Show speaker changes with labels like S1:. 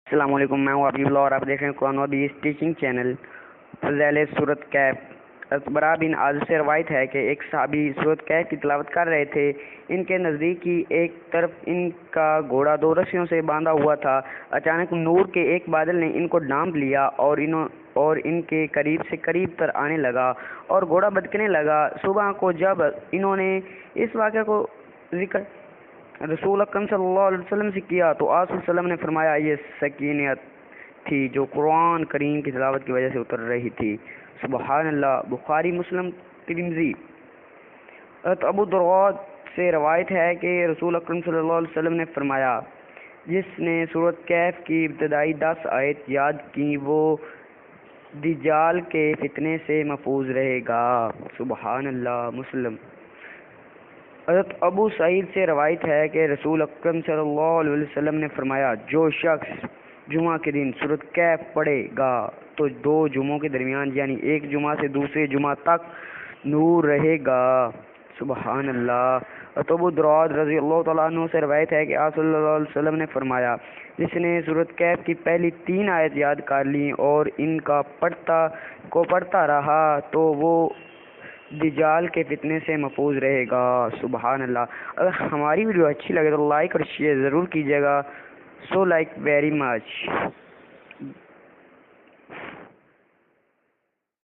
S1: السلام علیکم، میں ہوں ابھی اللہ اور آپ دیکھ رہے ہیں قرآن و حدیث ٹیچنگ چینل۔ فضائل سورۃ کہف۔ برا بن عازب سے روایت ہے کہ ایک صحابی سورۃ کہف کی تلاوت کر رہے تھے۔ ان کے نزدیک ہی ایک طرف ان کا گھوڑا 2 رسیوں سے باندھا ہوا تھا۔ اچانک نور کے ایک بادل نے ان کو ڈھانپ لیا اور ان کے قریب سے قریب تر آنے لگا اور گھوڑا بھٹکنے لگا۔ صبح کو جب انہوں نے اس واقعے کو ذکر رسول اکرم صلی اللہ علیہ وسلم سے کیا تو آپ صلی اللہ علیہ وسلم نے فرمایا، یہ سکینت تھی جو قرآن کریم کی تلاوت کی وجہ سے اتر رہی تھی۔ سبحان اللہ۔ بخاری، مسلم، ترمذی۔ ابو درداء سے روایت ہے کہ رسول اکرم صلی اللہ علیہ وسلم نے فرمایا، جس نے سورۃ کہف کی ابتدائی 10 آیت یاد کی وہ دجال کے فتنے سے محفوظ رہے گا۔ سبحان اللہ۔ مسلم۔ حضرت ابو سعید سے روایت ہے کہ رسول اکرم صلی اللہ علیہ وسلم نے فرمایا، جو شخص جمعہ کے دن سورۃ کہف پڑھے گا تو 2 جمعوں کے درمیان یعنی ایک جمعہ سے دوسرے جمعہ تک نور رہے گا۔ سبحان اللہ۔ حضرت ابو درداء رضی اللہ تعالیٰ عنہ سے روایت ہے کہ آپ صلی اللہ علیہ وسلم نے فرمایا، جس نے سورۃ کہف کی پہلی 3 آیت یاد کر لیں اور ان کا پڑھتا رہا تو وہ دجال کے فتنے سے محفوظ رہے گا۔ سبحان اللہ۔ اگر ہماری ویڈیو اچھی لگے تو لائک اور شیئر ضرور کیجیے گا۔ So like very much.